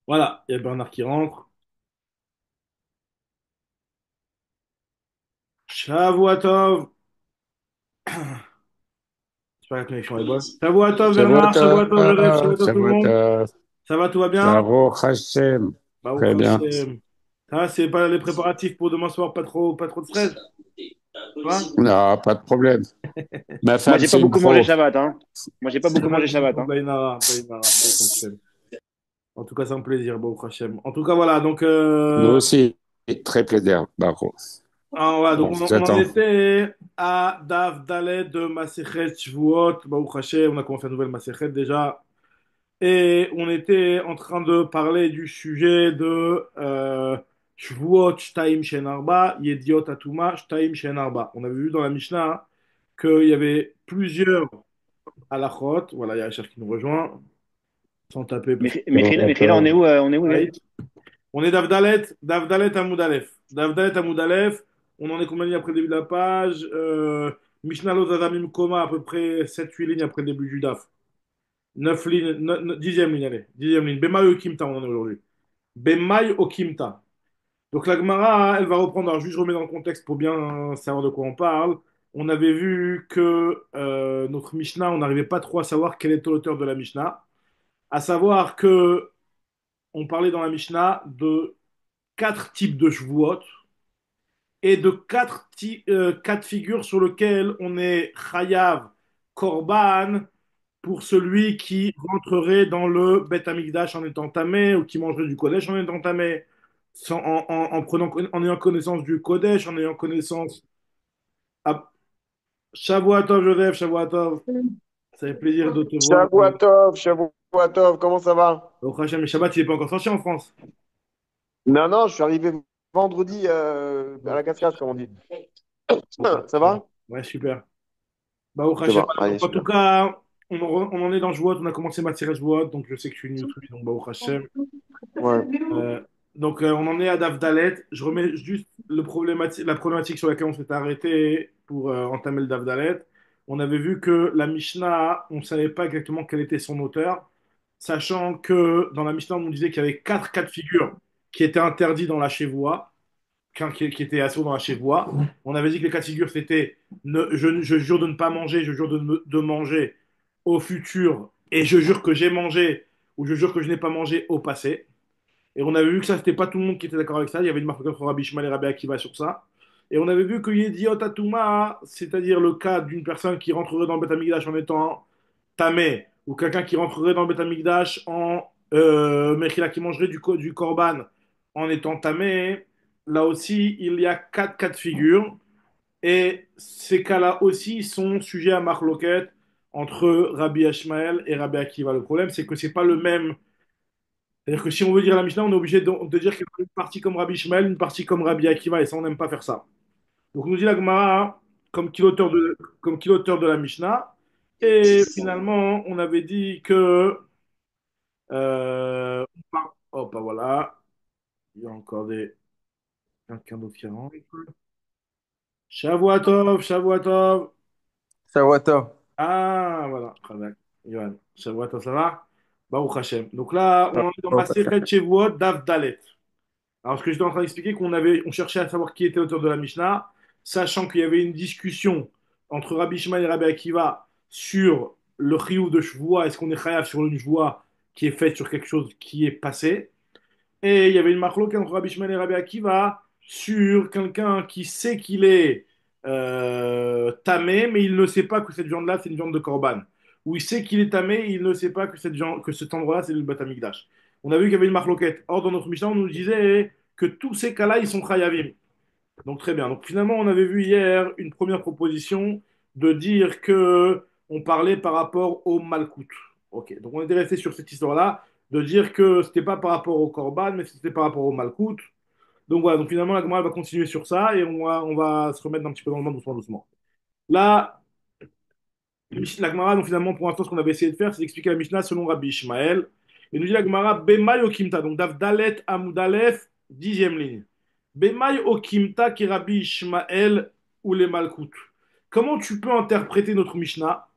Voilà, il y a Bernard qui rentre. Shavuatov. J'espère que la connexion est bonne. Shavuatov, Bernard. Shavuatov, Joseph. Shavuatov, tout le monde. Shabbat, Ça va, tout va bien? Baruch Hashem. Baruch Très bien. Hashem. Ça va, c'est pas les préparatifs pour demain soir, pas trop de stress, tu vois? Non, pas de problème. Ma Moi, femme, j'ai pas c'est une beaucoup mangé pro. Shabbat, hein. Moi, j'ai pas beaucoup mangé Shabbat, Shabbat, hein. Baïnara, Baïnara, Baruch Hashem. En tout cas, c'est un plaisir, Baruch Hashem. En tout cas, voilà, donc, Nous aussi, très plaisir, Baruch. voilà, donc Bon, on en j'attends. était à Daf Dalet de Masechet Shavuot, Baruch Hashem, on a commencé la nouvelle Masechet déjà. Et on était en train de parler du sujet de Shvuot Shtaim Shen Arba, Yediot Atuma Shtaim Shen Arba. On avait vu dans la Mishnah qu'il y avait plusieurs halachot. Voilà, il y a Achaf qui nous rejoint, sans taper parce que Mechila, on est où, là? Right. On est Davdalet Amoud Aleph. Davdalet Amoud Aleph, on en est combien de lignes après le début de la page Mishnah Lo Zazamim Koma, à peu près 7-8 lignes après le début du Daf. 9 lignes, 10e ligne, allez, 10e ligne. Bema Kimta, on en est aujourd'hui. Bemai Okimta. Donc la Gemara, elle va reprendre, alors juste je remets dans le contexte pour bien savoir de quoi on parle. On avait vu que notre Mishnah, on n'arrivait pas trop à savoir quel était l'auteur de la Mishnah. À savoir que on parlait dans la Mishnah de quatre types de Shvuot et de quatre figures sur lesquelles on est Chayav Korban pour celui qui rentrerait dans le Beth Amikdash en étant tamé ou qui mangerait du Kodesh en étant tamé, en ayant connaissance du Kodesh, en ayant connaissance. Ah, Shavuatov, Joseph, Shavuatov, ça fait plaisir de te voir. Shabuatov, Shabuatov, comment ça va? Au Hachem, mais Shabbat, il n'est pas encore sorti en France. Non, non, je suis arrivé vendredi à Bon, la cascade, comme on dit. ok. Ça va? Ouais, super. Bah, au Ça Hachem, va, donc, allez, en tout super. cas, on en est dans Shavuot, on a commencé Matzeret Shavuot, donc je sais que je suis nul, donc bah, au Hachem. Ouais. On en est à Daf Dalet. Je remets juste la problématique sur laquelle on s'est arrêté pour entamer le Daf Dalet. On avait vu que la Mishnah, on ne savait pas exactement quel était son auteur, sachant que dans la Mishnah, on nous disait qu'il y avait quatre cas de figure qui étaient interdits dans la Shevoua, qui étaient assurés dans la Shevoua. On avait dit que les cas de figure, c'était je jure de ne pas manger, je jure de manger au futur, et je jure que j'ai mangé, ou je jure que je n'ai pas mangé au passé. Et on avait vu que ça, c'était pas tout le monde qui était d'accord avec ça. Il y avait une marque entre Rabbi Ishmael et Rabbi Akiva sur ça. Et on avait vu que Yediot Atuma, c'est-à-dire le cas d'une personne qui rentrerait dans le Beth Amikdash en étant tamé, ou quelqu'un qui rentrerait dans le Beth Amikdash Mechila, qui mangerait du korban en étant tamé, là aussi, il y a quatre cas de figure. Et ces cas-là aussi sont sujets à marloquette entre Rabbi Ishmael et Rabbi Akiva. Le problème, c'est que c'est pas le même. C'est-à-dire que si on veut dire la Mishnah, on est obligé de dire qu'il y a une partie comme Rabbi Ishmael, une partie comme Rabbi Akiva, et ça, on n'aime pas faire ça. Donc, on nous dit la Gemara, hein, comme qui l'auteur de la Mishnah. Et finalement, on avait dit que. Hop, ah, voilà. Il y a encore quelqu'un d'autre qui rentre. Shavuatov, Shavuatov. Shavuatov. Ah, voilà. Très Yohan. Shavuatov, ça va? Baruch Hashem. Donc là, on est dans ma Masechet Shavuot, Daf Dalet. Alors, ce que j'étais en train d'expliquer, on cherchait à savoir qui était l'auteur de la Mishnah, sachant qu'il y avait une discussion entre Rabbi Shimon et Rabbi Akiva sur le chiyuv de Shvoua, est-ce qu'on est chayav sur une Shvoua qui est faite sur quelque chose qui est passé. Et il y avait une marloquette entre Rabbi Shimon et Rabbi Akiva sur quelqu'un qui sait qu'il est tamé, mais il ne sait pas que cette viande-là, c'est une viande de korban. Ou il sait qu'il est tamé, et il ne sait pas que, que cet endroit-là, c'est le Bat Amikdash. On a vu qu'il y avait une marloquette. Or, dans notre Mishnah, on nous disait que tous ces cas-là, ils sont chayavim. Donc, très bien. Donc, finalement, on avait vu hier une première proposition de dire que on parlait par rapport au malkout. Ok. Donc, on était resté sur cette histoire-là de dire que c'était pas par rapport au korban, mais c'était par rapport au malkout. Donc, voilà. Donc, finalement, la Gemara elle va continuer sur ça et on va se remettre un petit peu dans le monde doucement, doucement. Là, la Gemara, donc finalement, pour l'instant, ce qu'on avait essayé de faire, c'est d'expliquer la Mishnah selon Rabbi Ishmael. Et nous dit la Gemara, Bemay Okimta, donc Dav Dalet Amoudalef, 10e ligne. Bemay Okimta qui Rabbi Ishmael ou les Malkout. Comment tu peux interpréter notre Mishnah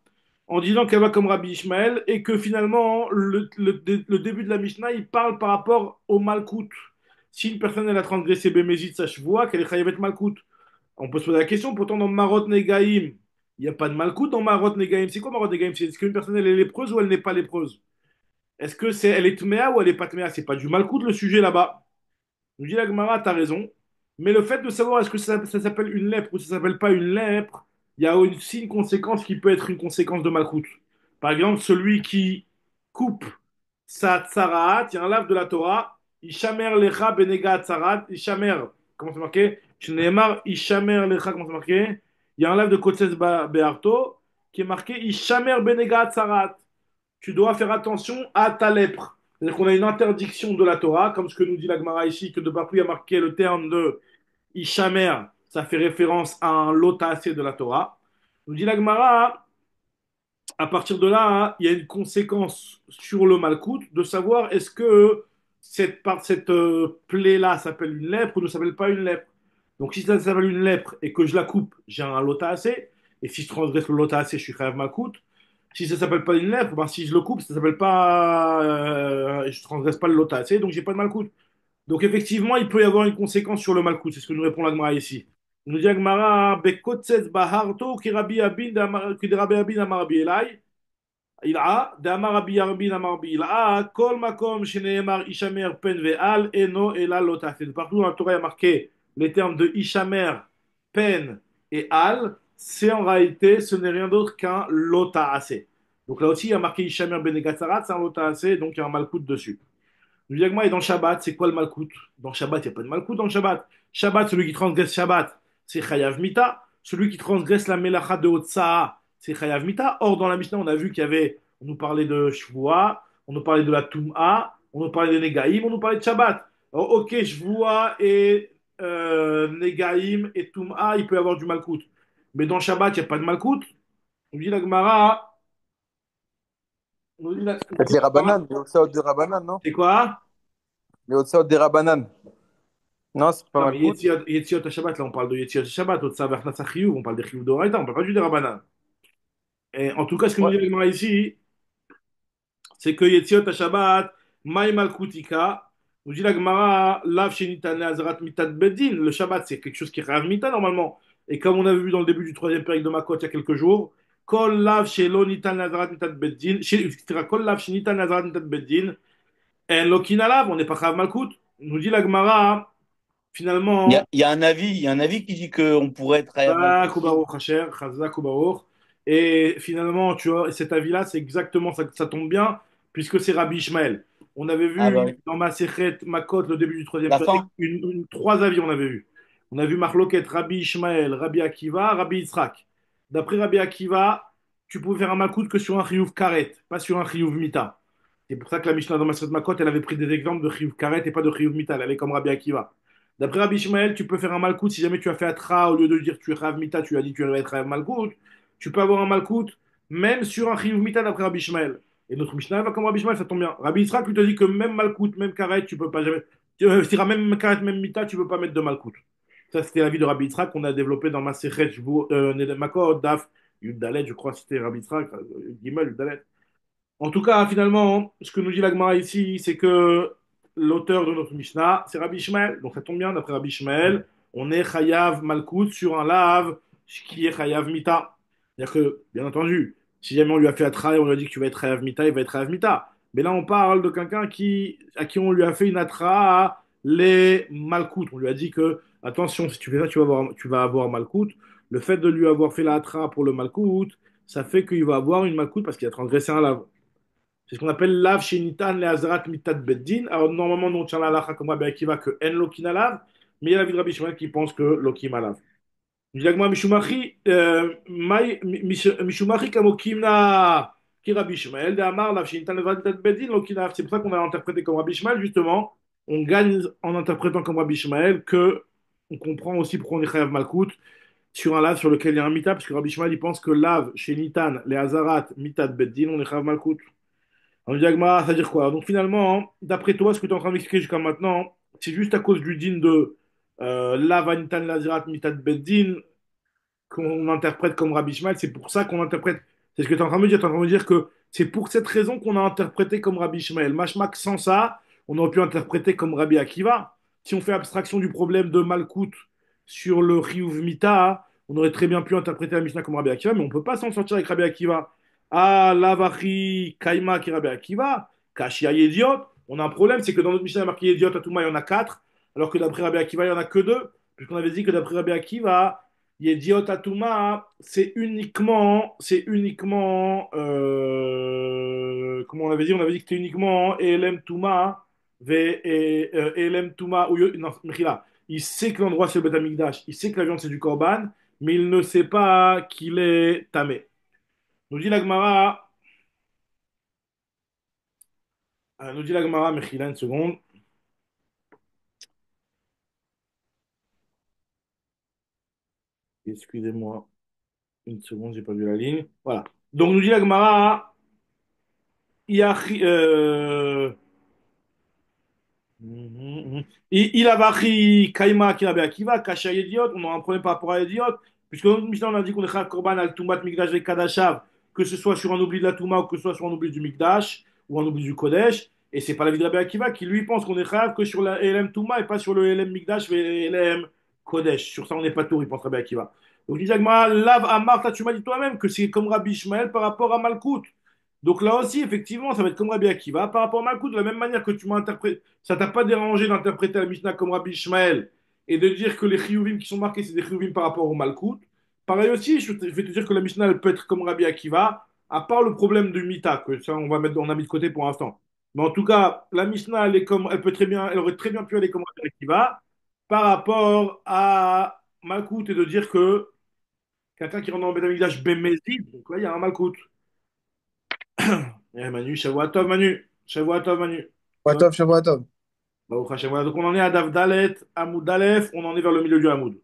en disant qu'elle va comme Rabbi Ishmael et que finalement, le début de la Mishnah, il parle par rapport au Malkout. Si une personne elle a transgressé Bémézid, ça je vois qu'elle est Chayavet Malkout. On peut se poser la question, pourtant dans Marot Negaim, il n'y a pas de Malkout dans Marot Negaim. C'est quoi Marot Negaim? C'est est-ce qu'une personne elle est lépreuse ou elle n'est pas lépreuse? Est-ce que c'est elle est Tméa ou elle est pas Tméa? C'est pas du Malkout le sujet là-bas. Nous dit la Gemara, t'as raison. Mais le fait de savoir est-ce que ça s'appelle une lèpre ou ça s'appelle pas une lèpre, il y a aussi une conséquence qui peut être une conséquence de Malkout. Par exemple, celui qui coupe sa tsaraat, il y a un lave de la Torah, Ishamer lecha benega tsarat, Ishamer, comment c'est marqué? Shneemar Ishamer lecha, comment c'est marqué? Il y a un lave de Kotses Beharto qui est marqué Ishamer benega tsarat. Tu dois faire attention à ta lèpre. C'est-à-dire qu'on a une interdiction de la Torah, comme ce que nous dit la Gemara ici, que de partout il y a marqué le terme de Ishamer, ça fait référence à un lotassé de la Torah. Nous dit la Gemara, à partir de là, il y a une conséquence sur le malcoute de savoir est-ce que cette plaie-là s'appelle une lèpre ou ne s'appelle pas une lèpre. Donc si ça s'appelle une lèpre et que je la coupe, j'ai un lotassé. Et si je transgresse le lotassé, je suis khayv malcoute. Si ça s'appelle pas une lèpre, ben si je le coupe, ça s'appelle pas, je transgresse pas le lotassé, donc j'ai pas de malcoute. Donc effectivement, il peut y avoir une conséquence sur le malcoute. C'est ce que nous répond l'Agmara ici. Il nous dit Agmara, Bekotsetz baharto ki Rabbi Abin ki Rabbi Abin amar Rabbi Elai. Il a d'amar Rabbi Abin amar Rabbi Elai. Kol makom sheneemar ishamer pen ve'al eno ela lotate. Partout dans la Torah, il y a marqué les termes de ishamer, pen et al. C'est en réalité, ce n'est rien d'autre qu'un lotaase. Donc là aussi, il y a marqué ishamer ben egatzarat, c'est un lotaase, donc il y a un malcoute dessus. Le diagma est dans Shabbat, c'est quoi le malkout? Dans Shabbat, il n'y a pas de malkout dans Shabbat. Shabbat, celui qui transgresse Shabbat, c'est Chayav Mita. Celui qui transgresse la Melacha de Otsa'a, c'est Chayav Mita. Or, dans la Mishnah, on a vu qu'il y avait, on nous parlait de Shvua, on nous parlait de la Tum'a, on nous parlait de Negaïm, on nous parlait de Shabbat. Alors, ok, Shvua et Negaïm et Tum'a, il peut y avoir du malkout. Mais dans Shabbat, il n'y a pas de malkout. On dit la Gemara, on dit la- Avec les Rabbanan, les Otsaot des Rabbanan, non? c'est quoi? Les Otsaot des Rabbanan. Non, c'est pas Non, mal mais coûte. Yetziot Shabbat, là, on parle de Yetziot Shabbat, au Tsav Achnatz Chiyuv, on parle des Chiyuv d'Oraita, on parle pas du des Rabbanan. Et en tout cas, ce que nous Ouais. dit le Gemara ici, c'est que Yetziot Shabbat, Maï Malkutika, nous dit la Gemara, Lav Shenitan Le'azarat Mitat Bedin, le Shabbat, c'est quelque chose qui est Rav Mita normalement. Et comme on a vu dans le début du troisième période de Makot il y a quelques jours, Kol Lav Shelo Nitan Le'azarat Mitat Bedin, Kol Lav Shenitan Le'azarat Mitat Bedin, en Lokina Lav, on n'est pas Rav Malkut. Nous dit la Gemara, finalement, Il y a un avis qui dit qu'on pourrait être Hayav Malkout Chazak ou aussi. Baruch Hasher, Chazak ou Baruch. Et finalement, tu vois, cet avis-là, c'est exactement ça, ça tombe bien, puisque c'est Rabbi Ishmael. On avait Ah bah vu oui. dans Masechet Makot, le début du troisième La période, fin? trois avis, on avait vu. On a vu Marloket, Rabbi Ishmael, Rabbi Akiva, Rabbi Yitzhak. D'après Rabbi Akiva, tu pouvais faire un makout que sur un chiyuv karet, pas sur un chiyuv mita. C'est pour ça que la Mishnah dans Masechet Makot, elle avait pris des exemples de chiyuv karet et pas de chiyuv mita. Elle allait comme Rabbi Akiva. D'après Rabbi Ishmael, tu peux faire un malkout si jamais tu as fait Atra, au lieu de dire tu es Rav Mita, tu as dit tu vas être Rav Malkout. Tu peux avoir un malkout même sur un Chiyuv Mita d'après Rabbi Ishmael. Et notre Mishnah va comme Rabbi Ishmael, ça tombe bien. Rabbi Israël lui te dit que même malkout, même karet, tu peux pas jamais. Tu diras même karet, même mita, tu peux pas mettre de malkout. Ça, c'était l'avis de Rabbi Israël qu'on a développé dans Masechet Makot, Daf, Yud Dalet, je crois que c'était Rabbi Israël, Gimel, Yud Dalet. En tout cas, finalement, ce que nous dit l'Agmara ici, c'est que l'auteur de notre Mishnah, c'est Rabbi Ishmael. Donc ça tombe bien, d'après Rabbi Ishmael, on est Chayav Malkout sur un lave qui est Chayav Mita. C'est-à-dire que, bien entendu, si jamais on lui a fait un travail, on lui a dit que tu vas être Chayav Mita, il va être Chayav Mita. Mais là, on parle de quelqu'un à qui on lui a fait une atra les Malkout. On lui a dit que, attention, si tu fais ça, tu vas avoir Malkout. Le fait de lui avoir fait la atra pour le Malkout, ça fait qu'il va avoir une Malkout parce qu'il a transgressé un lave. C'est ce qu'on appelle lav shenitan le azrat mitat beddin. Alors normalement, nous on tient la lacha comme Rabbi Akiva que en lokina lav, mais il y a la vie de Rabbi Shimon qui pense que lokima lav. Dilagma mishumachi mishumachi kamokimna ki Rabbi Shmuel de Amar lav shenitan le azrat mitat beddin lokina lav. C'est pour ça qu'on a interprété comme Rabbi Shmuel justement. On gagne en interprétant comme Rabbi Shmuel que on comprend aussi pourquoi on est chayav malkout sur un lave sur lequel il y a un mita, parce que Rabbi Shmuel il pense que lav shenitan le azarat mitat beddin on est chayav malkout. On dit Agmara, ça veut dire quoi? Donc finalement, d'après toi, ce que tu es en train d'expliquer jusqu'à maintenant, c'est juste à cause du din de la vanitan lazirat mitat beddin qu'on interprète comme Rabbi Ishmael. C'est pour ça qu'on interprète C'est ce que tu es en train de me dire. Tu es en train de me dire que c'est pour cette raison qu'on a interprété comme Rabbi Ishmael. Mashmak, sans ça, on aurait pu interpréter comme Rabbi Akiva. Si on fait abstraction du problème de Malkout sur le Chiyuv Mita, on aurait très bien pu interpréter la Mishnah comme Rabbi Akiva, mais on ne peut pas s'en sortir avec Rabbi Akiva. Ah, Lavachi, Kaima qui est Rabbi Akiva, Kashia Yediot. On a un problème, c'est que dans notre Mishnah, il y a marqué Yediot à Touma, il y en a quatre, alors que d'après Rabbi Akiva, il n'y en a que deux, puisqu'on avait dit que d'après Rabbi Akiva, Yediot Atuma, comment on avait dit que c'était uniquement Elem Touma, Elem Touma, non, Mechila. Il sait que l'endroit c'est le Beth Amikdash, il sait que la viande c'est du Korban, mais il ne sait pas qu'il est tamé. Nous dit la Gemara, Mechila, une seconde. Excusez-moi, une seconde, j'ai pas vu la ligne. Voilà. Donc nous dit la Gemara, Yachi- il a pris Kaima qui avait Akiva, Kasha Idiot, on aura un problème par rapport à Idiot, puisque dans notre Mishnah, on a dit qu'on est Korban al Tumat Mikdash et Kadashav, que ce soit sur un oubli de la Touma ou que ce soit sur un oubli du Mikdash ou un oubli du Kodesh, et c'est pas la vie de Rabbi Akiva qui lui pense qu'on est Chayav que sur la LM Touma et pas sur le LM Mikdash et LM Kodesh. Sur ça, on n'est pas tour, il pense Rabbi Akiva. Donc, il dit Lav Amar, tu m'as dit toi-même que c'est comme Rabbi Ishmael par rapport à Malkout. Donc là aussi, effectivement, ça va être comme Rabbi Akiva. Par rapport à Malkout, de la même manière que tu m'as interprété, ça t'a pas dérangé d'interpréter la Mishnah comme Rabbi Ishmael et de dire que les chiyuvim qui sont marqués, c'est des chiyuvim par rapport au Malkout. Pareil aussi, je vais te dire que la Mishnah, elle peut être comme Rabbi Akiva, à part le problème du Mita, que ça, on a mis de côté pour l'instant. Mais en tout cas, la Mishnah, elle aurait très bien pu aller comme Rabbi Akiva par rapport à Malkout et de dire que quelqu'un qui rentre dans le Beth Amikdash Bemezid, donc là, il y a un Malkout. Manu, Shavuatov, Manu. Shavuatov, Manu. Ça va? Shabbat Tov, Shabbat Tov. Baruch Hashem. Voilà, donc on en est à Daf Dalet, Hamoud Aleph, on en est vers le milieu du Hamoud,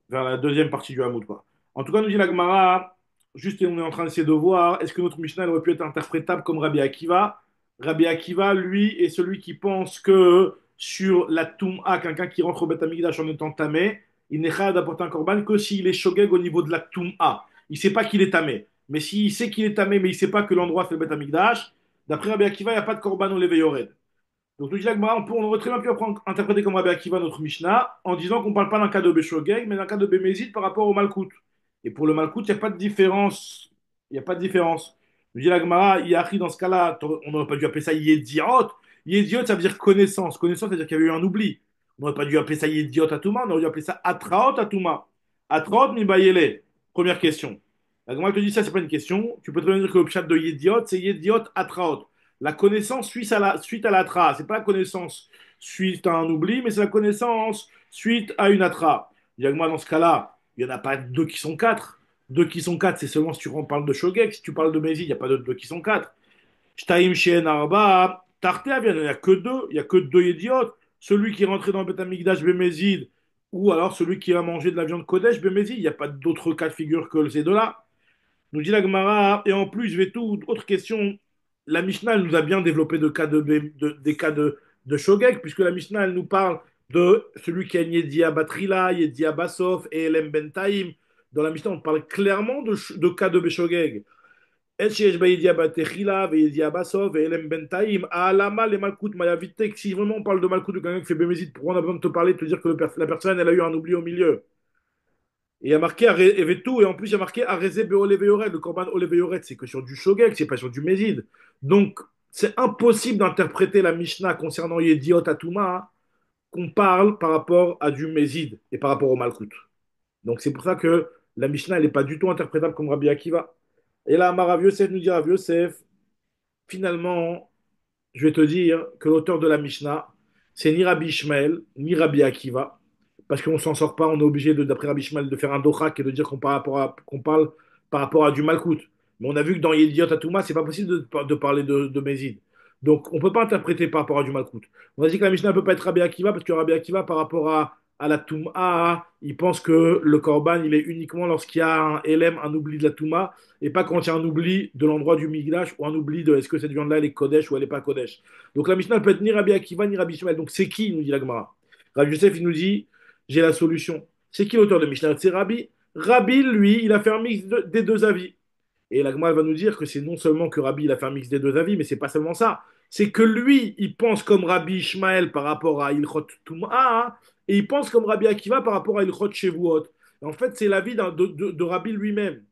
vers la deuxième partie du Hamoud, quoi. En tout cas, nous dit la Gemara, juste on est en train d'essayer de voir, est-ce que notre Mishnah elle aurait pu être interprétable comme Rabbi Akiva? Rabbi Akiva, lui, est celui qui pense que sur la Toum'a, quelqu'un qui rentre au Beth Amikdash en étant tamé, il n'est pas d'apporter un korban que s'il est shogeg au niveau de la Toum'a. Il ne sait pas qu'il est tamé. Mais s'il sait qu'il est tamé, mais il ne sait pas que l'endroit c'est le Beth Amikdash, d'après Rabbi Akiva, il n'y a pas de korban au Levé Yored. Donc, nous dit la Gemara, on aurait très bien pu interpréter comme Rabbi Akiva notre Mishnah en disant qu'on ne parle pas d'un cas de Beshogeg, mais d'un cas de Bémézid par rapport au Malkout. Et pour le Malkout, il n'y a pas de différence. Il n'y a pas de différence. Nous dit la Gemara, Yahi, dans ce cas-là, on n'aurait pas dû appeler ça Yediot. Yediot, ça veut dire connaissance. Connaissance, ça veut dire qu'il y avait eu un oubli. On n'aurait pas dû appeler ça Yediot Atuma, on aurait dû appeler ça Atraot Atuma. Atraot mi bayele. Première question. La Gemara te dit ça, c'est pas une question. Tu peux très bien dire que le pshat de Yediot, c'est Yediot Atraot. La connaissance suite à l'atra. C'est pas la connaissance suite à un oubli, mais c'est la connaissance suite à une atra. Moi, dans ce cas-là, il n'y en a pas deux qui sont quatre. Deux qui sont quatre, c'est seulement si tu parles de Shogek. Si tu parles de Mézid, il n'y a pas de deux qui sont quatre. Shtaim Sheen Arba, Tartea, il n'y a que deux. Il n'y a que deux idiotes. Celui qui est rentré dans le Beth Amikdash Bémézid, ou alors celui qui a mangé de la viande Kodesh Bémézid. Il n'y a pas d'autre cas de figure que ces deux-là. Nous dit la Gemara, et en plus, je vais tout, autre question. La Mishnah, elle nous a bien développé des cas de Shogeg, puisque la Mishnah, elle nous parle de celui qui a Yedia Batrila, Yedia Basov et Elem Bentaim. Dans la Mishnah, on parle clairement de cas de Beshogeg. Et sheyesh ba Yedia Batrila, Yedia Basov et Elem Bentaim. Alama les Malkout Mayavitek. Si vraiment on parle de Malkout de quelqu'un qui fait Bémézid, pourquoi on a besoin de te parler, de te dire que la personne, elle a eu un oubli au milieu? Et il y a marqué Evetou, et en plus il y a marqué Areze Beoleveyoret. Le Korban Oleveyoret, c'est que sur du Shogeg, c'est pas sur du Mézid. Donc c'est impossible d'interpréter la Mishnah concernant Yediot Atuma qu'on parle par rapport à du Mézid et par rapport au Malkout. Donc c'est pour ça que la Mishnah elle n'est pas du tout interprétable comme Rabbi Akiva. Et là, Rav Yosef nous dit Rav Yosef, finalement, je vais te dire que l'auteur de la Mishnah, c'est ni Rabbi Ishmael, ni Rabbi Akiva, parce qu'on s'en sort pas, on est obligé, d'après Rabbi Ishmael, de faire un dochak et de dire qu'on parle par rapport à du malkout. Mais on a vu que dans Yediot Atouma, c'est pas possible de parler de Mézid. Donc on peut pas interpréter par rapport à du malkout. On a dit que la Mishnah ne peut pas être Rabbi Akiva, parce que Rabbi Akiva, par rapport à la Touma, il pense que le Korban, il est uniquement lorsqu'il y a un Elem, un oubli de la Touma, et pas quand il y a un oubli de l'endroit du Migdash ou un oubli de est-ce que cette viande-là elle est Kodesh ou elle n'est pas Kodesh. Donc la Mishnah elle peut être ni Rabbi Akiva ni Rabbi Shmuel. Donc c'est qui, nous dit la Gemara? Rabbi Yosef il nous dit j'ai la solution. C'est qui l'auteur de Mishnah? C'est Rabbi. Rabbi, lui, il a fait un mix des deux avis. Et la Gemara elle va nous dire que c'est non seulement que Rabbi il a fait un mix des deux avis, mais c'est pas seulement ça. C'est que lui, il pense comme Rabbi Ishmael par rapport à Ilchot Tum'a, et il pense comme Rabbi Akiva par rapport à Ilchot Shevuot. Et en fait, c'est l'avis de Rabbi lui-même.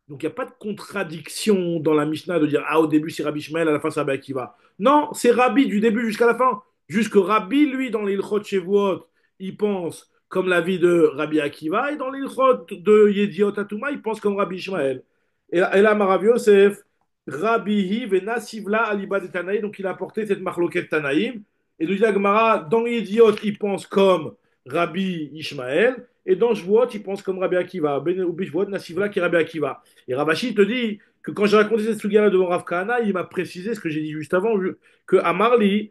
Donc il n'y a pas de contradiction dans la Mishnah de dire ah au début c'est Rabbi Ishmael, à la fin c'est Rabbi Akiva. Non, c'est Rabbi du début jusqu'à la fin. Jusque Rabbi, lui, dans l'Ilchot Shevuot, il pense comme l'avis de Rabbi Akiva, et dans l'Ilchot de Yediot Atuma, il pense comme Rabbi Ishmael. Et là, Marav Yosef, Rabbihi venasivla aliba de Tanaï, donc il a apporté cette marloquette Tanaïm. Et nous dit la Gemara, dans Idiot, il pense comme Rabbi Ishmael, et dans Shvuot, il pense comme Rabbi Akiva. Ben ou Bishvuot, Nasivla qui est Rabbi Akiva. Et Ravashi te dit que quand j'ai raconté cette sugira devant Rav Kahana, il m'a précisé ce que j'ai dit juste avant, que Amarli,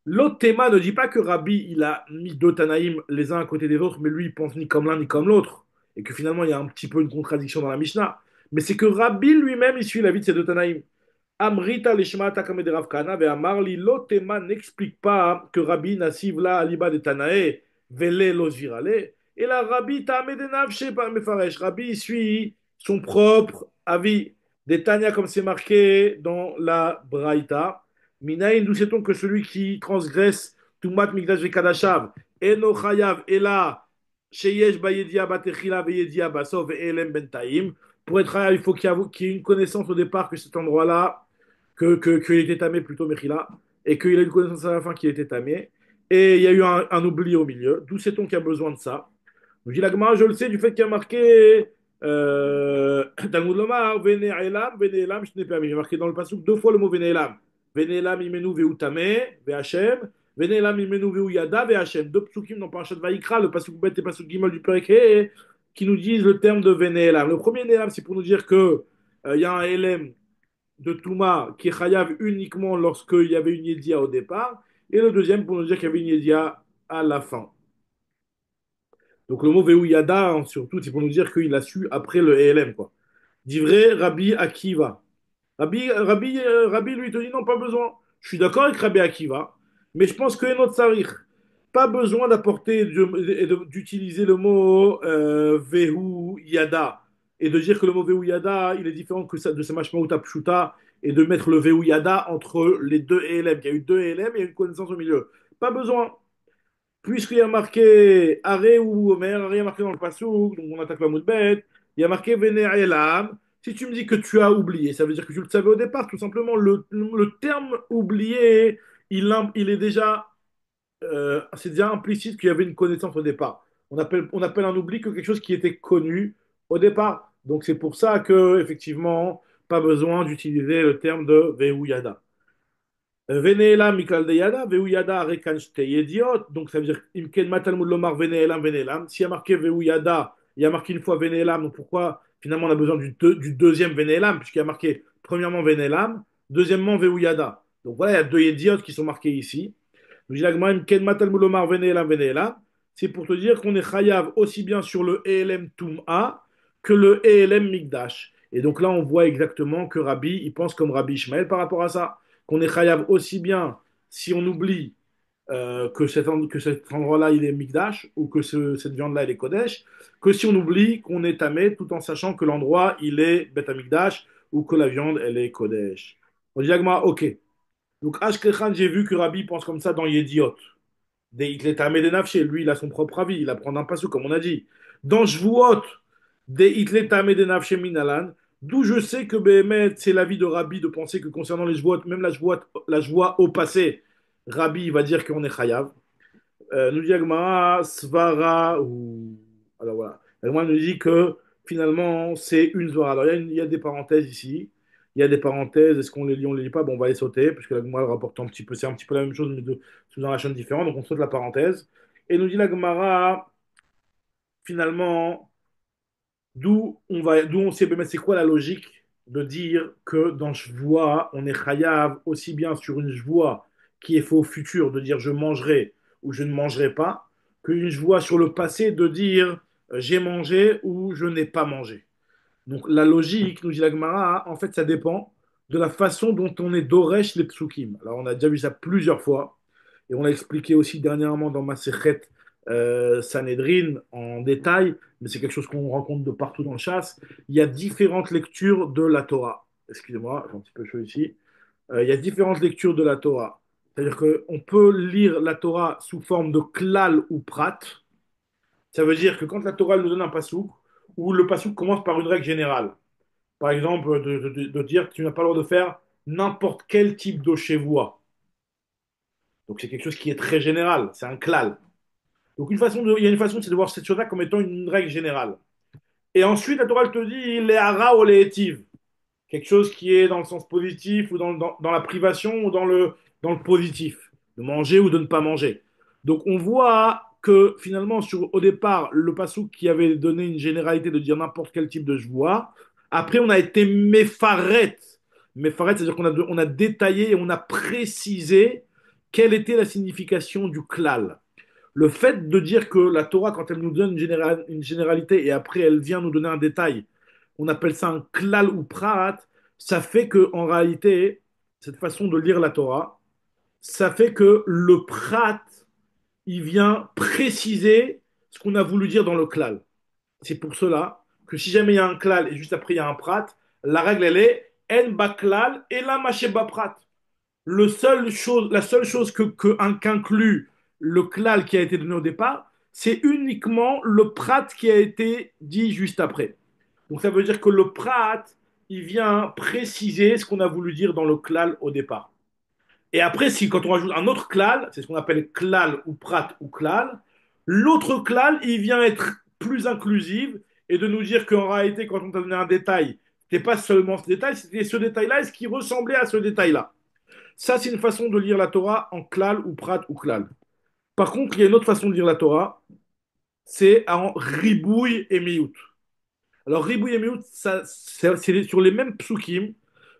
l'autre théma ne dit pas que Rabbi il a mis deux Tanaïm les uns à côté des autres, mais lui il pense ni comme l'un ni comme l'autre, et que finalement il y a un petit peu une contradiction dans la Mishnah. Mais c'est que Rabbi lui-même il suit l'avis de ces deux Tanaïm. Amrita lishma takame de Rav Kahana ve Amarli l'autre théma n'explique pas que Rabbi nasiv la aliba de Tanae vele los virale. Et là Rabbi ta'ame de navshe par mefaresh. Rabbi il suit son propre avis. Des Tanya comme c'est marqué dans la Braïta. Minaïn, d'où sait-on que celui qui transgresse Tumat Mikdash Vekadashav, Eno Chayav, Ela, Sheyesh Bayedia Batechila Veyedia Basov et Elem Bentaim. Pour être chayav, il faut qu'il y ait une connaissance au départ que cet endroit-là, qu'il était tamé plutôt Mechila, et qu'il ait une connaissance à la fin qu'il était tamé. Et il y a eu un oubli au milieu. D'où sait-on qu'il y a besoin de ça? Nous dit la Gemara, je le sais du fait qu'il y a marqué Talmud Lomar, Vene Elam, Vene Elam, je n'ai pas mis. Il y a marqué dans le passage deux fois le mot Vene Elam. Vene Elam imenu veutame, ve'Hashem. Vene Elam imenu veuyada, ve'Hashem. Deux psukim dans Parashat Vayikra, le pasuk Bet et pasuk Gimel du Perek, qui nous disent le terme de Vene Elam. Le premier Elam, c'est pour nous dire que il y a un Elem de Touma qui est chayav uniquement lorsqu'il y avait une Yedia au départ. Et le deuxième pour nous dire qu'il y avait une Yedia à la fin. Donc le mot Veouyada, hein, surtout, c'est pour nous dire qu'il a su après le ELM, quoi. D'ivré Rabbi Akiva. Rabbi lui te dit non, pas besoin. Je suis d'accord avec Rabbi Akiva, mais je pense que notre sarir, pas besoin d'apporter, d'utiliser le mot Vehu Yada et de dire que le mot Vehu Yada, il est différent que ça, de sa mashmaouta pshuta et de mettre le Vehu Yada entre les deux ELM. Il y a eu deux ELM et une connaissance au milieu. Pas besoin. Puisqu'il y a marqué Aré ou Omer, Aré est marqué dans le Passouk, donc on attaque la Moudbet, il y a marqué Vener Elam. Si tu me dis que tu as oublié, ça veut dire que tu le savais au départ, tout simplement. Le terme oublié, il est déjà, c'est déjà implicite qu'il y avait une connaissance au départ. On appelle un oubli que quelque chose qui était connu au départ. Donc c'est pour ça que, effectivement, pas besoin d'utiliser le terme de Veouyada. Veneelam mikal de yada, veuyada rekan yediot. Donc ça veut dire imken matalmud lomar veneelam veneelam. S'il y a marqué veuyada, il y a marqué une fois veneelam. Donc pourquoi finalement on a besoin du deuxième veneelam puisqu'il y a marqué premièrement veneelam, deuxièmement veuyada. Donc voilà, il y a deux yediot qui sont marqués ici. Donc j'ai la imken matalmud lomar veneelam veneelam. C'est pour te dire qu'on est chayav aussi bien sur le ELM Tum'a que le ELM Mikdash. Et donc là on voit exactement que Rabbi, il pense comme Rabbi Ishmael par rapport à ça qu'on est chayav aussi bien si on oublie que cet endroit-là il est mikdash ou que cette viande-là elle est kodesh, que si on oublie qu'on est tamé tout en sachant que l'endroit il est bet mikdash ou que la viande elle est kodesh. On dit Agma, ok. Donc Ashkechan, j'ai vu que Rabbi pense comme ça dans Yediot. Il est tamé des nafshé, lui il a son propre avis, il apprend d'un passage comme on a dit. Dans Shvuot, des Hitler tamé des nafshé minalan. D'où je sais que Béhémet, c'est l'avis de Rabbi de penser que concernant les joies, même la joie au passé, Rabbi il va dire qu'on est chayav. Nous dit Agmara, Svara, ou. Alors voilà. Agmara nous dit que finalement c'est une Svara. Alors il y a des parenthèses ici. Il y a des parenthèses. Est-ce qu'on les lit, on les lit pas? Bon, on va les sauter, parce que l'Agmara rapporte un petit peu. C'est un petit peu la même chose, mais sous un chaîne différent. Donc on saute la parenthèse. Et nous dit l'Agmara, finalement. D'où on sait, mais c'est quoi la logique de dire que dans Shvoa, on est chayav aussi bien sur une Shvoa qui est faux au futur, de dire je mangerai ou je ne mangerai pas, qu'une Shvoa sur le passé de dire j'ai mangé ou je n'ai pas mangé. Donc la logique, nous dit la Gemara, en fait ça dépend de la façon dont on est doresh les psukim. Alors on a déjà vu ça plusieurs fois et on l'a expliqué aussi dernièrement dans Masechet Sanhedrin en détail, mais c'est quelque chose qu'on rencontre de partout dans le chasse. Il y a différentes lectures de la Torah. Excusez-moi, j'ai un petit peu chaud ici. Il y a différentes lectures de la Torah. C'est-à-dire qu'on peut lire la Torah sous forme de klal ou prat. Ça veut dire que quand la Torah nous donne un pasouk, où le pasouk commence par une règle générale, par exemple, de dire que tu n'as pas le droit de faire n'importe quel type de chevoie. Donc c'est quelque chose qui est très général, c'est un klal. Donc il y a une façon, c'est de voir cette chose-là comme étant une règle générale. Et ensuite, la Torah elle te dit les hara ou les étives. Quelque chose qui est dans le sens positif ou dans la privation ou dans le positif, de manger ou de ne pas manger. Donc on voit que finalement, au départ, le passouk qui avait donné une généralité de dire n'importe quel type de joie, après on a été méfaret. Méfaret, c'est-à-dire qu'on a détaillé et on a précisé quelle était la signification du klal. Le fait de dire que la Torah, quand elle nous donne une généralité et après elle vient nous donner un détail, on appelle ça un klal ou prat, ça fait que en réalité, cette façon de lire la Torah, ça fait que le prat, il vient préciser ce qu'on a voulu dire dans le klal. C'est pour cela que si jamais il y a un klal et juste après il y a un prat, la règle elle est en baklal et la macheba prat. La seule chose qu'inclut le klal qui a été donné au départ, c'est uniquement le prat qui a été dit juste après. Donc ça veut dire que le prat, il vient préciser ce qu'on a voulu dire dans le klal au départ. Et après, si quand on rajoute un autre klal, c'est ce qu'on appelle klal ou prat ou klal, l'autre klal, il vient être plus inclusive et de nous dire qu'en réalité, quand on t'a donné un détail, c'était pas seulement ce détail, c'était ce détail-là et ce qui ressemblait à ce détail-là. Ça, c'est une façon de lire la Torah en klal ou prat ou klal. Par contre, il y a une autre façon de lire la Torah, c'est en ribouille et miout. Alors, ribouille et miout, c'est sur les mêmes psukim,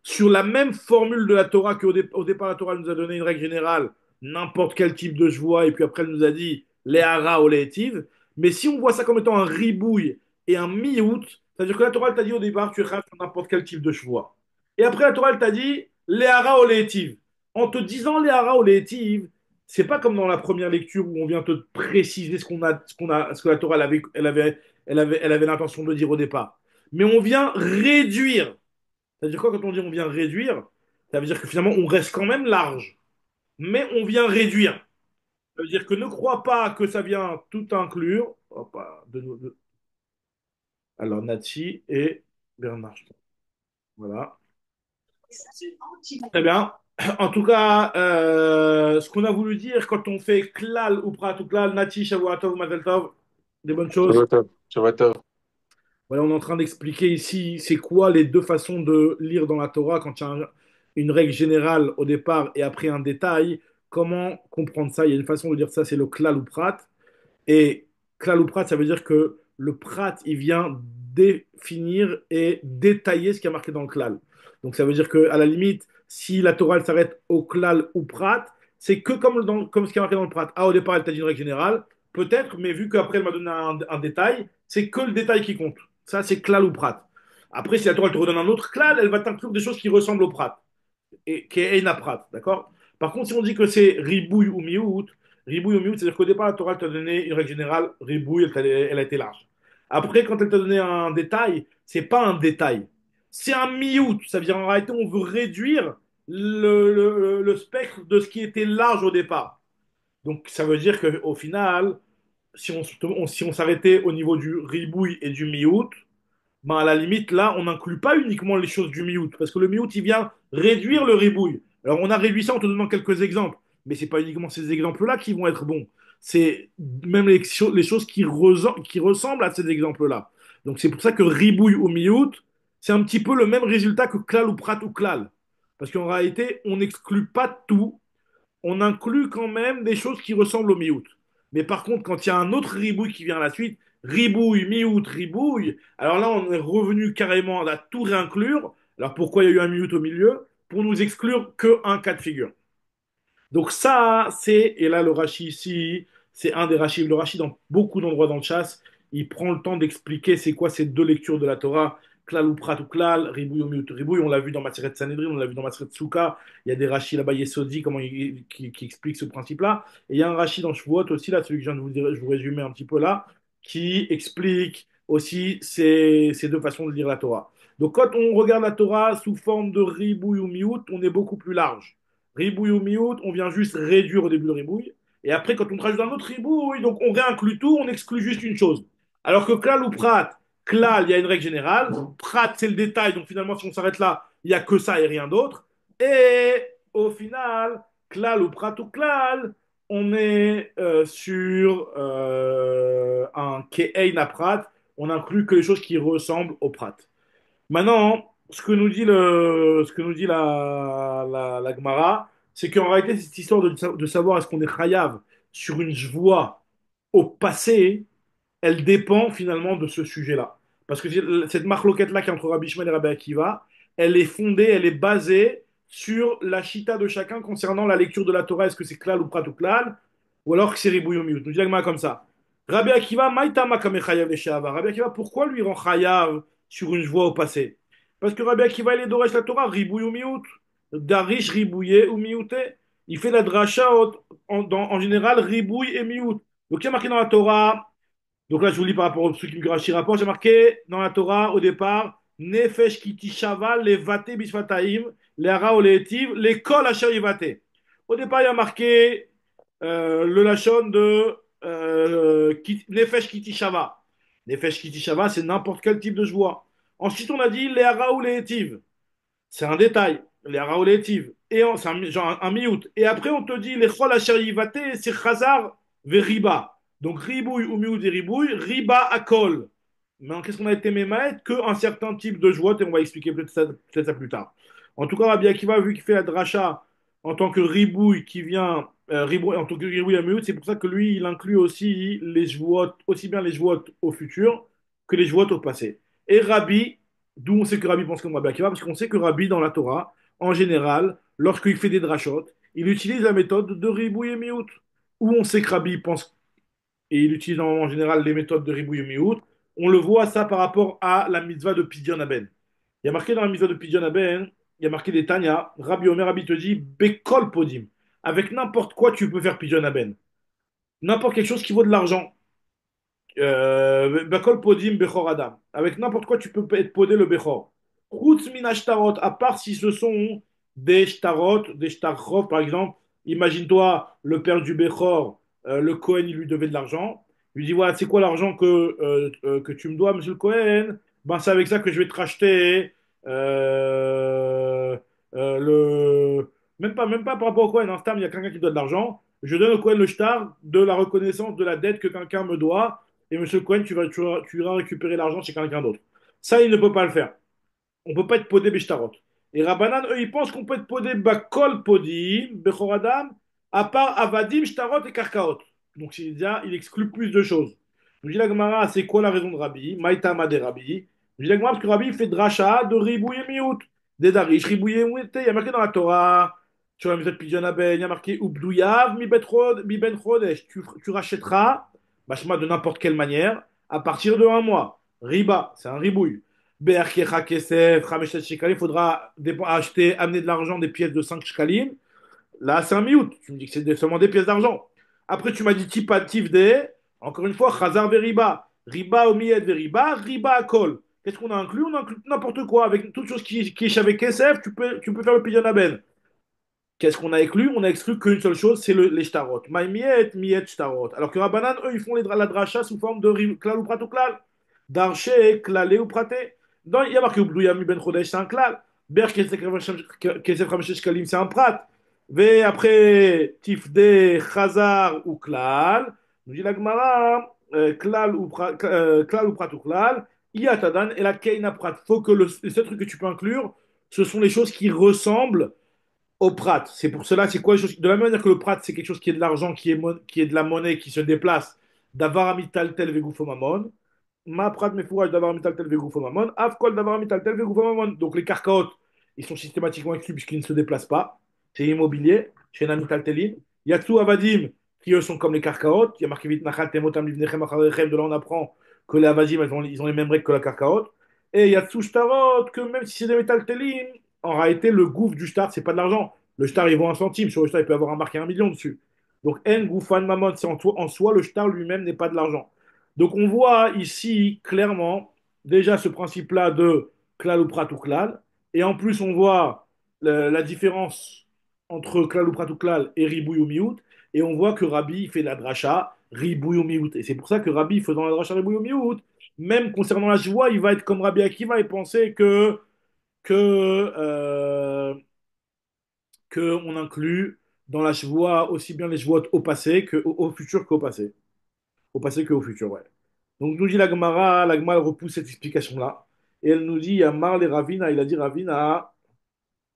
sur la même formule de la Torah qu'au départ, la Torah nous a donné une règle générale, n'importe quel type de joie, et puis après, elle nous a dit les hara ou les étives. Mais si on voit ça comme étant un ribouille et un miout, c'est-à-dire que la Torah elle t'a dit au départ, tu es sur n'importe quel type de joie. Et après, la Torah elle t'a dit les hara ou les étives. En te disant les hara ou les étives, c'est pas comme dans la première lecture où on vient te préciser ce que la Torah elle avait l'intention de dire au départ. Mais on vient réduire. C'est-à-dire quoi quand on dit on vient réduire? Ça veut dire que finalement on reste quand même large, mais on vient réduire. Ça veut dire que ne crois pas que ça vient tout inclure. Hop, alors Nachi et Bernard. Voilà. Très bien. En tout cas, ce qu'on a voulu dire quand on fait klal ou prat ou klal, Nachi, Shavuatov, Mazel Tov, des bonnes choses. Shabbat Voilà, on est en train d'expliquer ici c'est quoi les deux façons de lire dans la Torah quand il y a une règle générale au départ et après un détail. Comment comprendre ça? Il y a une façon de dire ça, c'est le klal ou prat. Et klal ou prat, ça veut dire que le prat, il vient définir et détailler ce qui est marqué dans le klal. Donc ça veut dire que à la limite, si la Torah elle s'arrête au klal ou prat, c'est que comme ce qui est marqué dans le prat. Ah, au départ, elle t'a dit une règle générale, peut-être, mais vu qu'après elle m'a donné un détail, c'est que le détail qui compte. Ça, c'est klal ou prat. Après, si la Torah elle te redonne un autre klal, elle va t'inclure des choses qui ressemblent au prat et qui est Einaprat, d'accord? Par contre, si on dit que c'est ribouille ou miout, c'est-à-dire qu'au départ, la Torah t'a donné une règle générale, ribouille, elle a été large. Après, quand elle t'a donné un détail, c'est pas un détail, c'est un miout. Ça veut dire en réalité, on veut réduire le spectre de ce qui était large au départ. Donc, ça veut dire qu'au final, si on s'arrêtait au niveau du ribouille et du miout, ben à la limite, là, on n'inclut pas uniquement les choses du miout, parce que le miout, il vient réduire le ribouille. Alors, on a réduit ça en te donnant quelques exemples, mais c'est pas uniquement ces exemples-là qui vont être bons. C'est même les choses qui ressemblent à ces exemples-là. Donc, c'est pour ça que ribouille ou miout, c'est un petit peu le même résultat que klal ou prat ou klal. Parce qu'en réalité, on n'exclut pas tout, on inclut quand même des choses qui ressemblent au miout. Mais par contre, quand il y a un autre ribouille qui vient à la suite, ribouille, miout, ribouille, alors là, on est revenu carrément à tout réinclure. Alors pourquoi il y a eu un miout au milieu? Pour nous exclure qu'un cas de figure. Donc ça, et là le Rashi ici, c'est un des Rashi, le Rashi dans beaucoup d'endroits dans le chasse, il prend le temps d'expliquer c'est quoi ces deux lectures de la Torah, klal ou prat ou klal, ribouille ou miout ribouille, on l'a vu dans Maseret Sanhedrin, on l'a vu dans Maseret Souka, il y a des rachis là-bas, Yesodi, qui expliquent ce principe-là. Et il y a un rachi dans Shavuot aussi, là, celui que je viens de vous dire, je vous résumer un petit peu là, qui explique aussi ces deux façons de lire la Torah. Donc quand on regarde la Torah sous forme de ribouille ou miout, on est beaucoup plus large. Ribouille ou miout, on vient juste réduire au début le ribouille. Et après, quand on rajoute un autre ribouille, donc on réinclut tout, on exclut juste une chose. Alors que klal ou prat, klal, il y a une règle générale. Prat, c'est le détail. Donc finalement, si on s'arrête là, il n'y a que ça et rien d'autre. Et au final, klal ou prat ou klal, on est sur un ke'ein prat. On inclut que les choses qui ressemblent au prat. Maintenant, ce que nous dit la Gemara, c'est qu'en réalité, cette histoire de savoir est-ce qu'on est chayav sur une joie au passé, elle dépend finalement de ce sujet-là. Parce que cette marloquette-là qui est entre Rabbi Shmuel et Rabbi Akiva, elle est fondée, elle est basée sur la chita de chacun concernant la lecture de la Torah, est-ce que c'est klal ou prat ou klal, ou alors que c'est ribouille ou miout. Nous dit la Gemara comme ça. Rabbi Akiva, maïtama kame chayav leshaava. Rabbi Akiva, pourquoi lui rend chayav sur une joie au passé? Parce que Rabbi Akiva, il est d'Oresh la Torah, ribouille ou miout. Darish, ribouillé ou miouté. Il fait la dracha en général, ribouille et miout. Donc il y a marqué dans la Torah, donc là, je vous lis par rapport au truc Migrachi rapport. J'ai marqué dans la Torah, au départ, Nefesh kiti shaval, les vate bisfataim, les hara ou les etiv, les kol asher yivate. Au départ, il y a marqué le lachon de Nefesh kiti shava. Nefesh kiti shava, c'est n'importe quel type de joie. Ensuite, on a dit les hara ou les etiv. C'est un détail. Les hara ou les etiv. Et c'est genre un miout. Et après, on te dit les chol asher yivate, c'est chazar veriba. Donc ribouille ou miout et ribouille, riba akol. Mais qu'est-ce qu'on a été mémaït? Qu'un certain type de joie, et on va expliquer peut-être ça plus tard. En tout cas, Rabbi Akiva, vu qu'il fait la dracha en tant que ribouille qui vient, ribouille, en tant que ribouille à miout, c'est pour ça que lui, il inclut aussi les jouottes, aussi bien les jouottes au futur que les jouottes au passé. Et Rabbi, d'où on sait que Rabbi pense comme Rabbi Akiva, parce qu'on sait que Rabbi, dans la Torah, en général, lorsqu'il fait des drachot, il utilise la méthode de ribouille et miout. Où on sait que Rabbi pense et il utilise en général les méthodes de Ribouille Miout. On le voit ça par rapport à la mitzvah de Pidyon Aben. Il y a marqué dans la mitzvah de Pidyon Aben, il y a marqué des Tanya, Rabbi Omer Rabbi te dit Bekol Podim. Avec n'importe quoi, tu peux faire Pidyon Aben. N'importe quelque chose qui vaut de l'argent. Bekol Podim Bechor Adam. Avec n'importe quoi, tu peux être podé le Bechor. Chutz min ashtarot, à part si ce sont des shtarot, des shtarchov, par exemple. Imagine-toi le père du Bechor, le Cohen, il lui devait de l'argent. Il lui dit, voilà, c'est quoi l'argent que tu me dois, monsieur le Cohen? Ben, c'est avec ça que je vais te racheter le... Même pas par rapport au Cohen, en Stam, il y a quelqu'un qui doit de l'argent. Je donne au Cohen le shtar de la reconnaissance de la dette que quelqu'un me doit. Et monsieur Cohen, tu iras récupérer l'argent chez quelqu'un d'autre. Ça, il ne peut pas le faire. On ne peut pas être podé beshtarot. Et Rabbanan, eux, ils pensent qu'on peut être podé bakol podim, bechoradam, à part avadim, shtarot et karkaot. Donc il exclut plus de choses. Nous dit la Gemara, c'est quoi la raison de Rabbi? Maïtama de Rabbi. Nous dit la Gemara, parce que Rabbi il fait dracha de ribouille et miout. Des darish, ribouille et mouette. Il y a marqué dans la Torah, sur la méthode Pidyon Aben, il y a marqué Ubdouyav, mi ben chodesh. Tu rachèteras, machma de n'importe quelle manière, à partir de un mois. Riba, c'est un ribouille. BRKH Kesef, Rameshet Shekalim, il faudra acheter, amener de l'argent, des pièces de 5 shekalim. Là, c'est un miout. Tu me dis que c'est seulement des pièces d'argent. Après, tu m'as dit Tipa Tifde. Encore une fois, Chazar Veriba. Riba Omiyed Veriba, Riba Akol. Qu'est-ce qu'on a inclus? On a inclus n'importe quoi. Avec toute chose qui est avec Kesef, tu peux faire le Pidyon Aben. Qu'est-ce qu'on a exclu? On a exclu qu'une seule chose, c'est les shtarot. Maïmiet, miet shtarot. Alors que Rabbanan, eux, ils font la dracha sous forme de klal ou prat ou klal. Darché, klalé ou praté. Il y a marqué Ubdouyami ben Chodesh, c'est un klal. Ber Kesef Rameshesh Kalim, c'est un prat. Et après, Tifde, Chazar ou klal. Nous dit la Gemara, klal ou prat ou klal. Iyatadan et la keina prat. Faut que le seul truc que tu peux inclure, ce sont les choses qui ressemblent au prat. C'est pour cela, c'est quoi les choses. De la même manière que le prat, c'est quelque chose qui est de l'argent, qui est de la monnaie, qui se déplace. Davar amital tel vegufo mamon. Ma prat me fourrage davar amital tel vegufo mamon. Avkol davar amital tel vegufo mamon. Donc les carcaotes, ils sont systématiquement exclus puisqu'ils ne se déplacent pas. C'est immobilier. Chez Namital Telin. Yatsu Avadim, qui eux sont comme les carcaotes. Il y a marqué vite Nachal Temotam Livnechem Acharechem. De là, on apprend que les Avadim, ils ont les mêmes règles que la carcaote. Et il y a sous Shtarot que même si c'est des métaltélim, en réalité, le gouffre du shtar, c'est pas de l'argent. Le shtar, il vaut un centime. Sur le shtar, il peut avoir marqué 1 million dessus. Donc, en goufan mamon, c'est en soi, le shtar lui-même n'est pas de l'argent. Donc, on voit ici clairement déjà ce principe-là de klal ou prat ou klal. Et en plus, on voit la différence entre klal ou prat ou klal et ribouille ou miout. Et on voit que Rabbi il fait la dracha ribouille ou miout. Et c'est pour ça que Rabbi, faisant la dracha ribouille ou miout, même concernant la joie, il va être comme Rabbi Akiva et penser que, que on inclut dans la joie aussi bien les joies au passé au futur qu'au passé. Au passé qu'au futur, ouais. Donc nous dit la Gemara elle repousse cette explication-là. Et elle nous dit, Amar les Ravina, il a dit Ravina,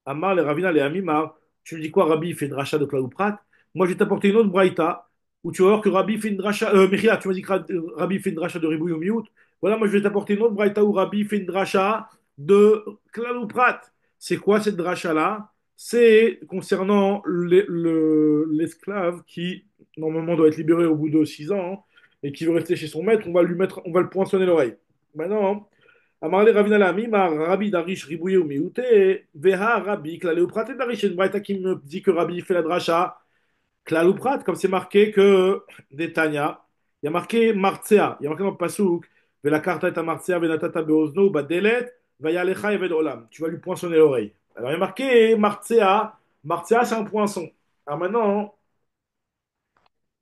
Amar les Ravina les Amimar, tu me dis quoi, Rabbi il fait une dracha de Prat. Moi je vais t'apporter une autre braïta où tu vas voir que Rabbi fait une dracha. Mechila, tu m'as dit que Rabbi fait une dracha de Ribouille au Miout. Voilà, moi je vais t'apporter une autre braïta où Rabbi fait une dracha de Prat. C'est quoi cette dracha-là? C'est concernant l'esclave qui normalement doit être libéré au bout de 6 ans et qui veut rester chez son maître. On va le poinçonner l'oreille. Maintenant, Amarle Ravina Lami, ma Rabbi Darish Ribouye ou Meute, Veha Rabbi, Klaleu Prat et Darish, une braïta qui me dit que Rabbi fait la dracha, Klaleu Prat, comme c'est marqué que Netanya, il y a marqué Martsea, il y a marqué dans le Pasuk, Vela Karta et Martsea, Venatata Beozno, Badelet, Vayalecha et Olam. Tu vas lui poinçonner l'oreille. Alors il y a marqué Martsea, Martsea c'est un poinçon. Alors maintenant,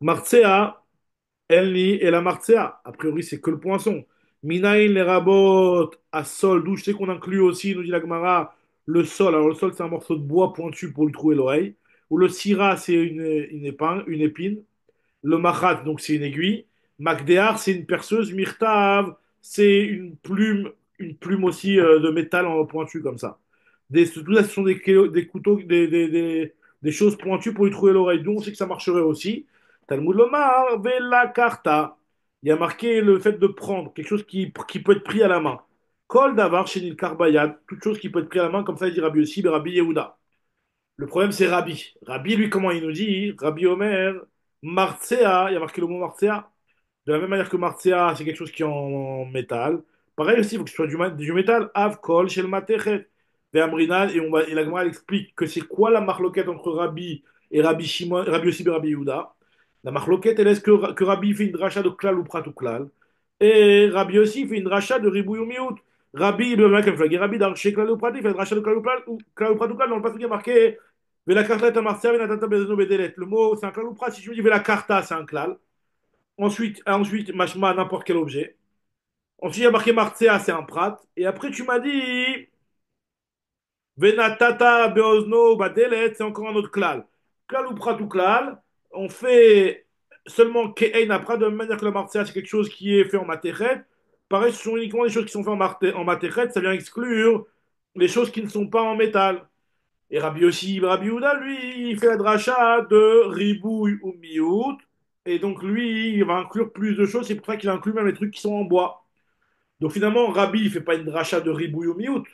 Martsea, Elni et la Martsea. A priori, c'est que le poinçon. Minaïn, les rabots à sol, d'où je sais qu'on inclut aussi, nous dit la Gemara, le sol. Alors, le sol, c'est un morceau de bois pointu pour lui trouver l'oreille. Ou le syrah, c'est une épine. Le machat, donc c'est une aiguille. Makdéar, c'est une perceuse. Myrtav, c'est une plume aussi de métal en pointu comme ça. Tout ça, ce sont des couteaux, des choses pointues pour lui trouver l'oreille. Donc, on sait que ça marcherait aussi. Talmud Lomar, Vela Karta. Il y a marqué le fait de prendre quelque chose qui peut être pris à la main. Kol Davar, Shenil Karbayad, toute chose qui peut être pris à la main, comme ça, il dit Rabbi aussi, Rabbi Yehuda. Le problème, c'est Rabbi. Rabbi, lui, comment il nous dit? Rabbi Omer, Martsea, il y a marqué le mot Martsea. De la même manière que Martsea, c'est quelque chose qui est en métal. Pareil aussi, il faut que ce soit du métal. Av, kol, shel matechet. Et Amrinal, et la Gemara elle explique que c'est quoi la marloquette entre Rabbi et Rabbi Shimon, Rabbi aussi et Rabbi Yehuda. La marloquette, elle est que Rabbi fait une dracha de klal ou prat ou klal. Et Rabbi aussi fait une dracha de ribouille ou miout. Rabbi, le mec, Rabbi d'archer klal ou prat, il fait une dracha de klal ou prat ou klal. Dans le passage, il y a marqué Vela karta est un martia, vela tata bezeno bedelet. Le mot, c'est un klal ou prat. Si je me dis vela karta, c'est un klal. Ensuite, machma, n'importe quel objet. Ensuite, il y a marqué martia, c'est un prat. Et après, tu m'as dit venatata beozno badelet, c'est encore un autre klal. Klal ou prat ou klal, on fait seulement ke'ein prat de la même manière que la martia, c'est quelque chose qui est fait en matechet. Pareil, ce sont uniquement les choses qui sont faites en matechet, ça vient exclure les choses qui ne sont pas en métal. Et Rabbi aussi, Rabbi Houda, lui, il fait la dracha de ribouille ou miout. Et donc, lui, il va inclure plus de choses. C'est pour ça qu'il inclut même les trucs qui sont en bois. Donc, finalement, Rabbi, il fait pas une dracha de ribouille ou miout.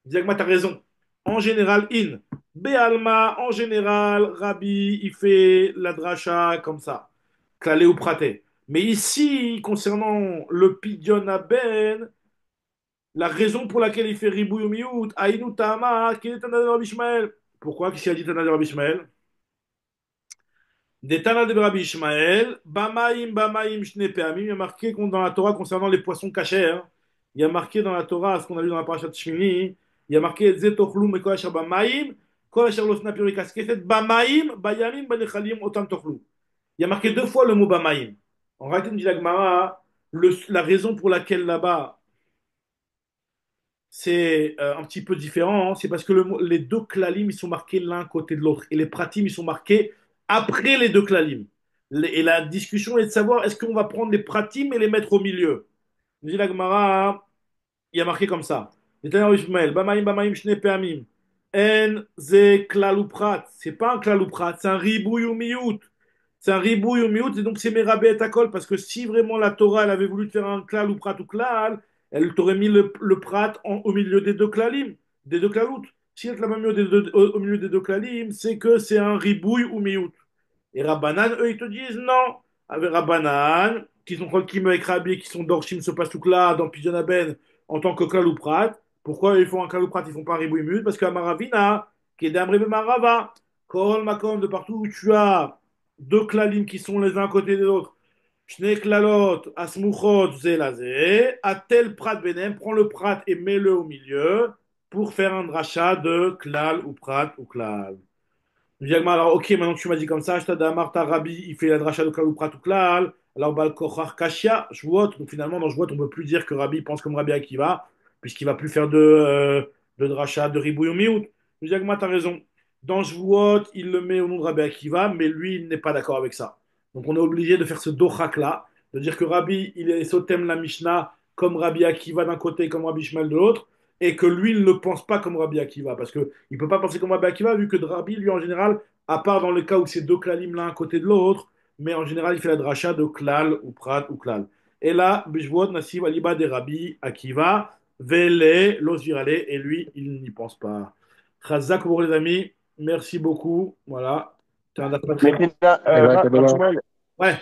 Diagma, t'as raison. En général, in. Béalma, en général, Rabbi, il fait la dracha comme ça. Klalé ou praté. Mais ici, concernant le Pidyon Aben, la raison pour laquelle il fait Ribouille au Miout, Aïnou Tama, qui est Tana de Rabbi Ishmael. Pourquoi? Qu'est-ce qu'il a dit Tana de Rabbi Ishmael? Des Tana de Rabbi Ishmael, Bamaim, Shne Peamim, il y a marqué dans la Torah concernant les poissons cachers. Il y a marqué dans la Torah, ce qu'on a lu dans la parashat Shmini, il y a marqué Zetochlum et Kolachar Bamaim, Kolachar Losna Purikas Keset, Bamaim, Bayamim, Banechalim, Otam Tochlum. Il y a marqué 2 fois le mot Bamaim. En réalité, nous dit la Gemara, la raison pour laquelle là-bas, c'est un petit peu différent, hein. C'est parce que les deux klalim, ils sont marqués l'un côté de l'autre. Et les pratim, ils sont marqués après les deux klalim. Et la discussion est de savoir est-ce qu'on va prendre les pratim et les mettre au milieu. Nous dit la Gemara, il y a marqué comme ça. Netanyahu Ishmael, Bamaim, Bamaim, Shne Peamim. En ze klal ou prat. C'est pas un klal ou prat, c'est un ribouille ou miout. C'est un ribouille ou miout, et donc c'est merabé et akol, parce que si vraiment la Torah, elle avait voulu te faire un klal ou prat ou klal, elle t'aurait mis le prat au milieu des deux klalim, des deux klalout. Si elle te l'a pas mis au milieu des deux klalim, c'est que c'est un ribouille ou miout. Et Rabbanan, eux, ils te disent non. Avec Rabbanan, qui sont tranquilles avec Rabbi, qui sont d'Orchim, ce passe là dans Pidyon Aben, en tant que klal ou prat. Pourquoi ils font un klal ou prat, ils font pas un riboui mut? Parce que Maravina, qui est d'Amri Marava, Kol Makom, de partout où tu as deux klalim qui sont les uns à côté de l'autre, Shne klalot, asmuchot, zelazé, à tel prat benem, prends le prat et mets-le au milieu pour faire un drachat de klal ou prat ou klal. Diagma, alors, ok, maintenant que tu m'as dit comme ça, Shtada Marta Rabbi, il fait la dracha de klal ou prat ou klal, alors Bal Kochar Kashia, Shvuot, donc finalement, dans Shvuot, on ne peut plus dire que Rabbi pense comme Rabbi Akiva, puisqu'il va plus faire de dracha, de ribouille ou miout. Diagma, t'as raison. Dans Shvuot, il le met au nom de Rabbi Akiva, mais lui, il n'est pas d'accord avec ça. Donc on est obligé de faire ce dochak-là, de dire que Rabbi, il est sotem la Mishnah comme Rabbi Akiva d'un côté, comme Rabbi Shmuel de l'autre, et que lui, il ne pense pas comme Rabbi Akiva, parce qu'il ne peut pas penser comme Rabbi Akiva, vu que Rabbi, lui, en général, à part dans le cas où c'est deux klalim l'un à côté de l'autre, mais en général, il fait la dracha de klal ou prat ou klal. Et là, Bishvot Nassiv Aliba des Rabbi Akiva, Vele, Los Virale, et lui, il n'y pense pas. Chazak pour les amis, merci beaucoup. Voilà, c'est un date pas très Mais long. Eh ben, Shmuel, Ouais,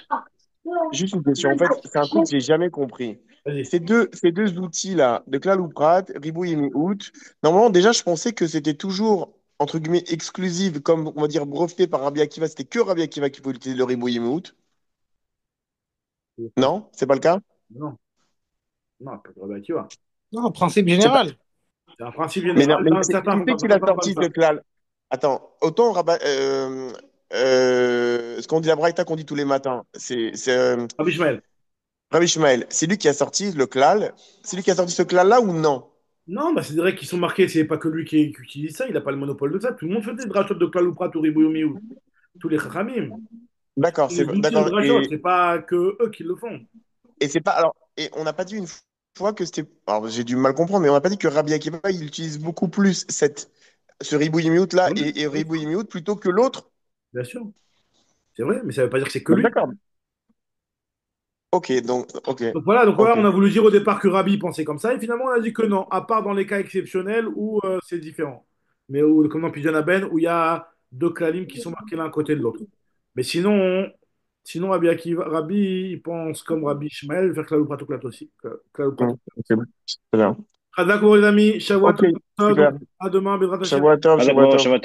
juste une question. En fait, c'est un truc que j'ai jamais compris. vas-y. Ces deux outils-là, de Klal ou Prat, Ribou et Miout, normalement, déjà, je pensais que c'était toujours, entre guillemets, exclusive, comme on va dire, breveté par Rabbi Akiva. C'était que Rabbi Akiva qui pouvait utiliser le Ribou et Miout. Non? C'est pas le cas? Non, non, pas de Rabbi Akiva. Non, principe C'est pas... général. C'est un principe Mais non, général. mais Certains qui font c'est pas, qu'il a certains font sorti pas le ça. Klal? Attends, autant ce qu'on dit la Braïta qu'on dit tous les matins, Rabbi Shmuel. Rabbi Ishmael, c'est lui qui a sorti le klal. C'est lui qui a sorti ce klal-là ou non? Non, bah c'est vrai qu'ils sont marqués, c'est pas que lui qui utilise ça, il n'a pas le monopole de ça. Tout le monde fait des drachot de klal ou prat ou ribouille ou miout. Tous les chachamim. D'accord, Les outils de d'accord. drachot, c'est pas que eux qui le font. Et c'est pas alors et on n'a pas dit une fois que c'était. Alors j'ai du mal comprendre, mais on n'a pas dit que Rabbi Akiva il utilise beaucoup plus ce ribouille mute là Oui, et oui, ribouille mute plutôt que l'autre. bien sûr. C'est vrai, mais ça veut pas dire que c'est que Donc, lui. d'accord. Ok, donc ok, Donc voilà, ok. on a voulu dire au départ que Rabbi pensait comme ça, et finalement on a dit que non, à part dans les cas exceptionnels où c'est différent. Mais où, comme dans Pidyon Aben, où il y a deux klalim qui sont marqués l'un à côté de l'autre. Mais sinon Rabbi Akiva, Rabbi, il pense comme Rabbi Shmuel, faire Klalou Pratou Klat aussi. Klalou Hmm, Pratou. ok, c'est bien. D'accord les amis, Shavuot Ok, Tov, donc super. à demain, Bezrat Hashem. Shavua Tov, Shavua Shabbat Tov.